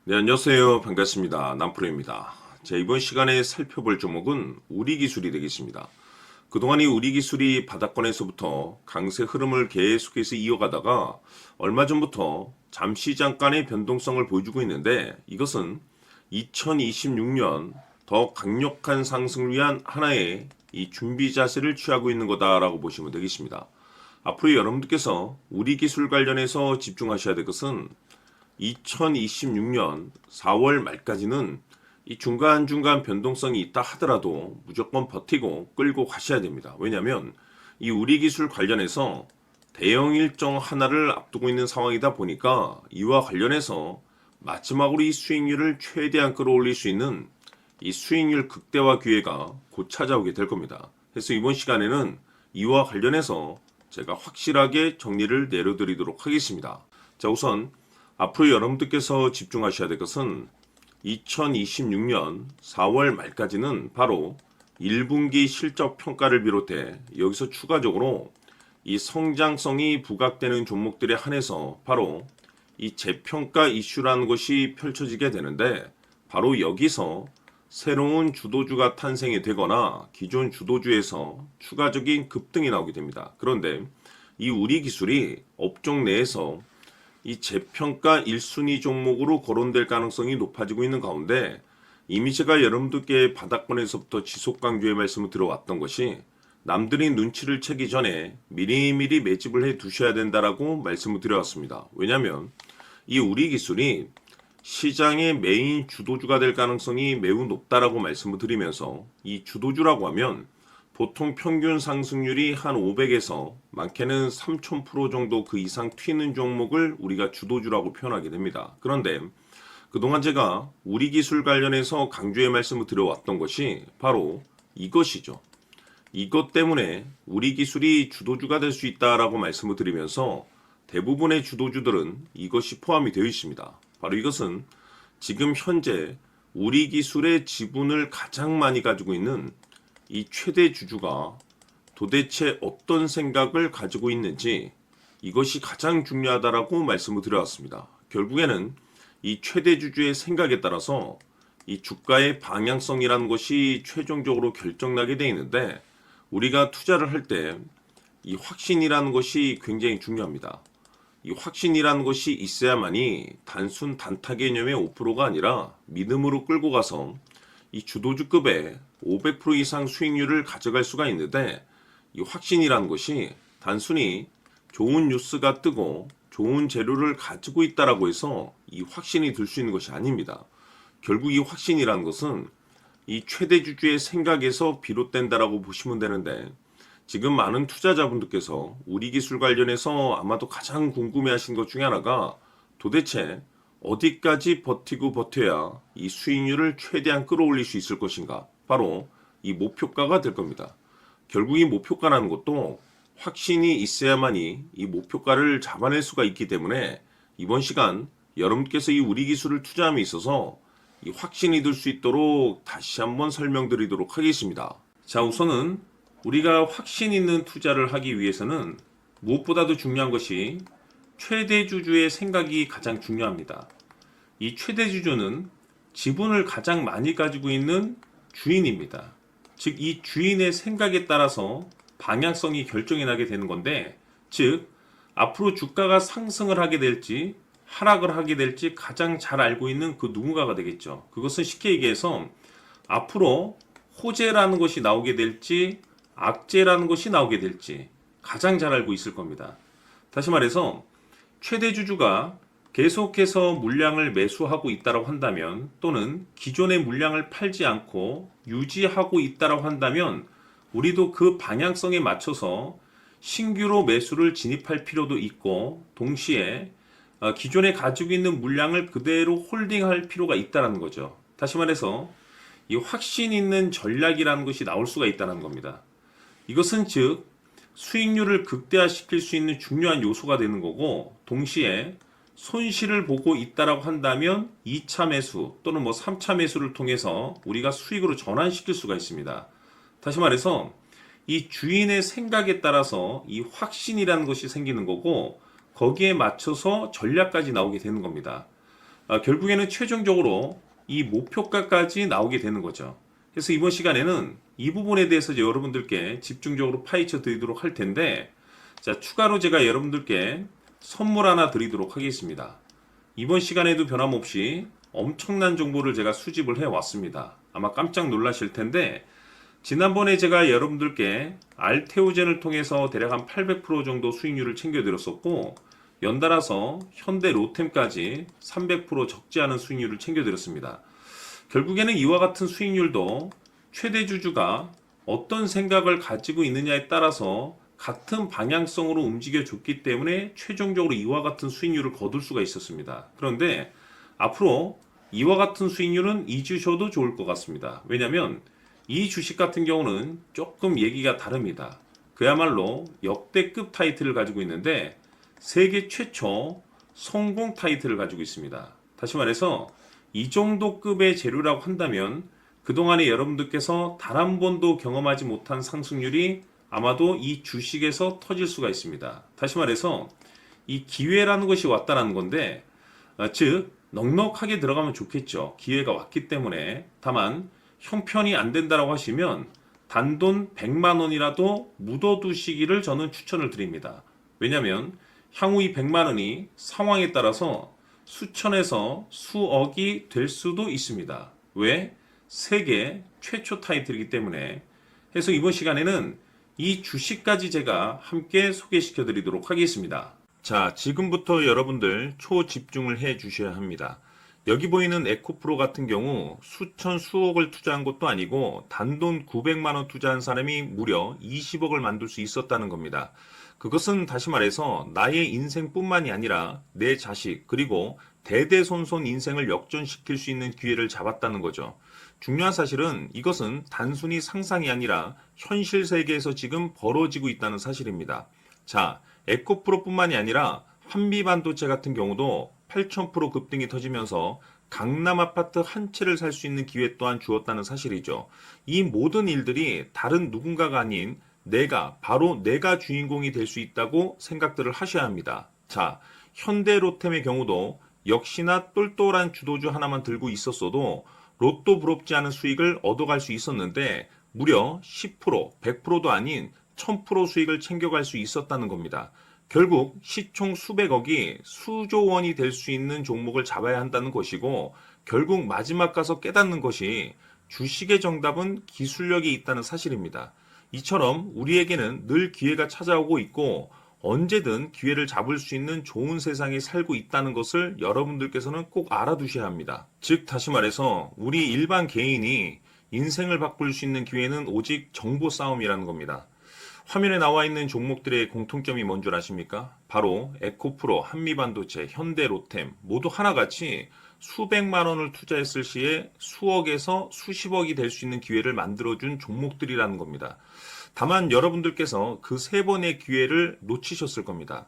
네, 안녕하세요. 반갑습니다. 남프로입니다. 자, 이번 시간에 살펴볼 종목은 우리기술이 되겠습니다. 그동안 이 우리기술이 바닥권에서부터 강세 흐름을 계속해서 이어가다가 얼마 전부터 잠시 잠깐의 변동성을 보여주고 있는데, 이것은 2026년 더 강력한 상승을 위한 하나의 이 준비 자세를 취하고 있는 거다라고 보시면 되겠습니다. 앞으로 여러분들께서 우리기술 관련해서 집중하셔야 될 것은 2026년 4월 말까지는 이 중간중간 변동성이 있다 하더라도 무조건 버티고 끌고 가셔야 됩니다. 왜냐하면 이 우리기술 관련해서 대형 일정 하나를 앞두고 있는 상황이다 보니까 이와 관련해서 마지막으로 이 수익률을 최대한 끌어올릴 수 있는 이 수익률 극대화 기회가 곧 찾아오게 될 겁니다. 그래서 이번 시간에는 이와 관련해서 제가 확실하게 정리를 내려드리도록 하겠습니다. 자, 우선 앞으로 여러분들께서 집중하셔야 될 것은 2026년 4월 말까지는 바로 1분기 실적 평가를 비롯해 여기서 추가적으로 이 성장성이 부각되는 종목들에 한해서 바로 이 재평가 이슈라는 것이 펼쳐지게 되는데, 바로 여기서 새로운 주도주가 탄생이 되거나 기존 주도주에서 추가적인 급등이 나오게 됩니다. 그런데 이 우리 기술이 업종 내에서 이 재평가 1순위 종목으로 거론될 가능성이 높아지고 있는 가운데, 이미 제가 여러분들께 바닥권에서부터 지속 강조의 말씀을 들어왔던 것이 남들이 눈치를 채기 전에 미리미리 매집을 해 두셔야 된다라고 말씀을 드려왔습니다. 왜냐하면 이 우리 기술이 시장의 메인 주도주가 될 가능성이 매우 높다라고 말씀을 드리면서, 이 주도주라고 하면 보통 평균 상승률이 한 500에서 많게는 3000% 정도 그 이상 튀는 종목을 우리가 주도주라고 표현하게 됩니다. 그런데 그동안 제가 우리 기술 관련해서 강조의 말씀을 드려왔던 것이 바로 이것이죠. 이것 때문에 우리 기술이 주도주가 될 수 있다라고 말씀을 드리면서 대부분의 주도주들은 이것이 포함이 되어 있습니다. 바로 이것은 지금 현재 우리 기술의 지분을 가장 많이 가지고 있는 이 최대 주주가 도대체 어떤 생각을 가지고 있는지, 이것이 가장 중요하다라고 말씀을 드려왔습니다. 결국에는 이 최대 주주의 생각에 따라서 이 주가의 방향성이라는 것이 최종적으로 결정나게 되어 있는데, 우리가 투자를 할 때 이 확신이라는 것이 굉장히 중요합니다. 이 확신이라는 것이 있어야만이 단순 단타 개념의 5%가 아니라 믿음으로 끌고 가서 이 주도주급의 500% 이상 수익률을 가져갈 수가 있는데, 이 확신이라는 것이 단순히 좋은 뉴스가 뜨고 좋은 재료를 가지고 있다라고 해서 이 확신이 들 수 있는 것이 아닙니다. 결국 이 확신이라는 것은 이 최대 주주의 생각에서 비롯된다라고 보시면 되는데, 지금 많은 투자자분들께서 우리 기술 관련해서 아마도 가장 궁금해하신 것 중에 하나가 도대체 어디까지 버티고 버텨야 이 수익률을 최대한 끌어올릴 수 있을 것인가, 바로 이 목표가가 될 겁니다. 결국 이 목표가라는 것도 확신이 있어야만이 이 목표가를 잡아낼 수가 있기 때문에, 이번 시간 여러분께서 이 우리 기술을 투자함에 있어서 이 확신이 들 수 있도록 다시 한번 설명드리도록 하겠습니다. 자, 우선은 우리가 확신 있는 투자를 하기 위해서는 무엇보다도 중요한 것이 최대 주주의 생각이 가장 중요합니다. 이 최대 주주는 지분을 가장 많이 가지고 있는 주인입니다. 즉, 이 주인의 생각에 따라서 방향성이 결정이 나게 되는 건데, 즉 앞으로 주가가 상승을 하게 될지 하락을 하게 될지 가장 잘 알고 있는 그 누군가가 되겠죠. 그것은 쉽게 얘기해서 앞으로 호재라는 것이 나오게 될지 악재라는 것이 나오게 될지 가장 잘 알고 있을 겁니다. 다시 말해서 최대 주주가 계속해서 물량을 매수하고 있다고 한다면, 또는 기존의 물량을 팔지 않고 유지하고 있다고 한다면, 우리도 그 방향성에 맞춰서 신규로 매수를 진입할 필요도 있고, 동시에 기존에 가지고 있는 물량을 그대로 홀딩할 필요가 있다는 거죠. 다시 말해서 이 확신 있는 전략이라는 것이 나올 수가 있다는 겁니다. 이것은 즉 수익률을 극대화시킬 수 있는 중요한 요소가 되는 거고, 동시에 손실을 보고 있다라고 한다면 2차 매수 또는 3차 매수를 통해서 우리가 수익으로 전환시킬 수가 있습니다. 다시 말해서 이 주인의 생각에 따라서 이 확신이라는 것이 생기는 거고, 거기에 맞춰서 전략까지 나오게 되는 겁니다. 결국에는 최종적으로 이 목표가까지 나오게 되는 거죠. 그래서 이번 시간에는 이 부분에 대해서 이제 여러분들께 집중적으로 파헤쳐 드리도록 할 텐데, 자, 추가로 제가 여러분들께 선물 하나 드리도록 하겠습니다. 이번 시간에도 변함없이 엄청난 정보를 제가 수집을 해 왔습니다. 아마 깜짝 놀라실 텐데, 지난번에 제가 여러분들께 알테오젠을 통해서 대략 한 800% 정도 수익률을 챙겨드렸었고, 연달아서 현대 로템까지 300% 적지 않은 수익률을 챙겨드렸습니다. 결국에는 이와 같은 수익률도 최대 주주가 어떤 생각을 가지고 있느냐에 따라서 같은 방향성으로 움직여줬기 때문에 최종적으로 이와 같은 수익률을 거둘 수가 있었습니다. 그런데 앞으로 이와 같은 수익률은 잊으셔도 좋을 것 같습니다. 왜냐하면 이 주식 같은 경우는 조금 얘기가 다릅니다. 그야말로 역대급 타이틀을 가지고 있는데 세계 최초 성공 타이틀을 가지고 있습니다. 다시 말해서 이 정도 급의 재료라고 한다면 그동안에 여러분들께서 단 한 번도 경험하지 못한 상승률이 아마도 이 주식에서 터질 수가 있습니다. 다시 말해서 이 기회라는 것이 왔다는 건데, 즉 넉넉하게 들어가면 좋겠죠. 기회가 왔기 때문에. 다만 형편이 안 된다라고 하시면 단돈 100만 원이라도 묻어두시기를 저는 추천을 드립니다. 왜냐하면 향후 이 100만 원이 상황에 따라서 수천에서 수억이 될 수도 있습니다. 왜? 세계 최초 타이틀이기 때문에. 해서 이번 시간에는 이 주식까지 제가 함께 소개시켜 드리도록 하겠습니다. 자, 지금부터 여러분들 초집중을 해 주셔야 합니다. 여기 보이는 에코프로 같은 경우 수천 수억을 투자한 것도 아니고 단돈 900만 원 투자한 사람이 무려 20억을 만들 수 있었다는 겁니다. 그것은 다시 말해서 나의 인생뿐만이 아니라 내 자식 그리고 대대손손 인생을 역전시킬 수 있는 기회를 잡았다는 거죠. 중요한 사실은 이것은 단순히 상상이 아니라 현실 세계에서 지금 벌어지고 있다는 사실입니다. 자, 에코프로뿐만이 아니라 한미반도체 같은 경우도 8,000% 급등이 터지면서 강남 아파트 한 채를 살 수 있는 기회 또한 주었다는 사실이죠. 이 모든 일들이 다른 누군가가 아닌 바로 내가 주인공이 될 수 있다고 생각들을 하셔야 합니다. 자, 현대로템의 경우도 역시나 똘똘한 주도주 하나만 들고 있었어도 로또 부럽지 않은 수익을 얻어갈 수 있었는데 무려 10%, 100%도 아닌 1000% 수익을 챙겨갈 수 있었다는 겁니다. 결국 시총 수백억이 수조 원이 될 수 있는 종목을 잡아야 한다는 것이고 결국 마지막 가서 깨닫는 것이 주식의 정답은 기술력이 있다는 사실입니다. 이처럼 우리에게는 늘 기회가 찾아오고 있고 언제든 기회를 잡을 수 있는 좋은 세상에 살고 있다는 것을 여러분들께서는 꼭 알아두셔야 합니다. 즉 다시 말해서 우리 일반 개인이 인생을 바꿀 수 있는 기회는 오직 정보 싸움이라는 겁니다. 화면에 나와 있는 종목들의 공통점이 뭔 줄 아십니까? 바로 에코프로, 한미반도체, 현대로템 모두 하나같이 수백만 원을 투자했을 시에 수억에서 수십억이 될 수 있는 기회를 만들어준 종목들이라는 겁니다. 다만 여러분들께서 그 세 번의 기회를 놓치셨을 겁니다.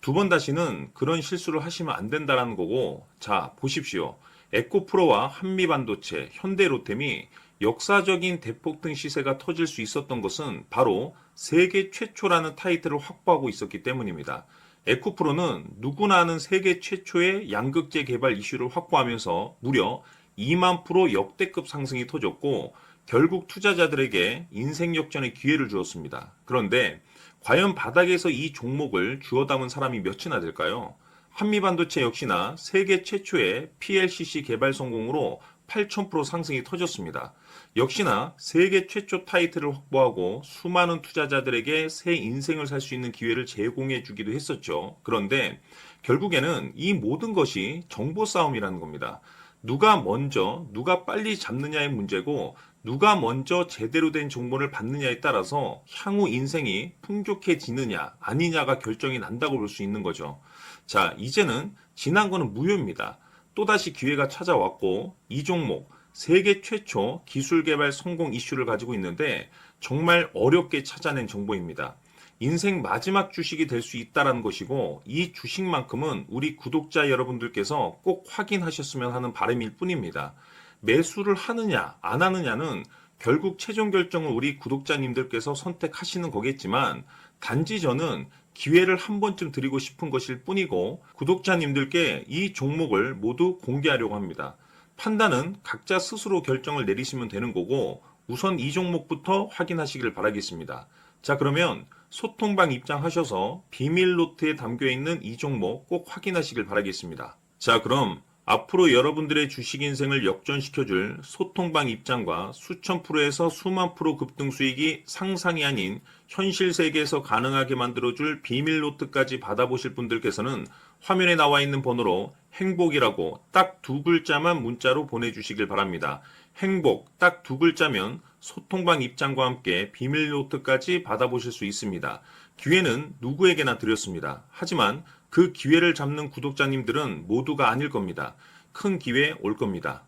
두 번 다시는 그런 실수를 하시면 안 된다는 거고, 자, 보십시오. 에코프로와 한미반도체, 현대로템이 역사적인 대폭등 시세가 터질 수 있었던 것은 바로 세계 최초라는 타이틀을 확보하고 있었기 때문입니다. 에코프로는 누구나 아는 세계 최초의 양극재 개발 이슈를 확보하면서 무려 2만 프로 역대급 상승이 터졌고 결국 투자자들에게 인생 역전의 기회를 주었습니다. 그런데 과연 바닥에서 이 종목을 주워 담은 사람이 몇이나 될까요? 한미반도체 역시나 세계 최초의 PLCC 개발 성공으로 8,000% 상승이 터졌습니다. 역시나 세계 최초 타이틀을 확보하고 수많은 투자자들에게 새 인생을 살 수 있는 기회를 제공해 주기도 했었죠. 그런데 결국에는 이 모든 것이 정보 싸움이라는 겁니다. 누가 먼저, 누가 빨리 잡느냐의 문제고 누가 먼저 제대로 된 정보를 받느냐에 따라서 향후 인생이 풍족해지느냐 아니냐가 결정이 난다고 볼 수 있는 거죠. 자, 이제는 지난 거는 무효입니다. 또다시 기회가 찾아왔고 이 종목 세계 최초 기술 개발 성공 이슈를 가지고 있는데 정말 어렵게 찾아낸 정보입니다. 인생 마지막 주식이 될 수 있다는 것이고 이 주식만큼은 우리 구독자 여러분들께서 꼭 확인하셨으면 하는 바람일 뿐입니다. 매수를 하느냐 안 하느냐는 결국 최종 결정을 우리 구독자님들께서 선택하시는 거겠지만 단지 저는 기회를 한 번쯤 드리고 싶은 것일 뿐이고 구독자님들께 이 종목을 모두 공개하려고 합니다. 판단은 각자 스스로 결정을 내리시면 되는 거고 우선 이 종목부터 확인하시길 바라겠습니다. 자, 그러면 소통방 입장하셔서 비밀 노트에 담겨 있는 이 종목 꼭 확인하시길 바라겠습니다. 자, 그럼 앞으로 여러분들의 주식 인생을 역전시켜줄 소통방 입장과 수천 프로에서 수만 프로 급등 수익이 상상이 아닌 현실 세계에서 가능하게 만들어줄 비밀 노트까지 받아보실 분들께서는 화면에 나와 있는 번호로 행복이라고 딱 두 글자만 문자로 보내주시길 바랍니다. 행복 딱 두 글자면 소통방 입장과 함께 비밀 노트까지 받아보실 수 있습니다. 기회는 누구에게나 드렸습니다. 하지만 그 기회를 잡는 구독자님들은 모두가 아닐 겁니다. 큰 기회 올 겁니다.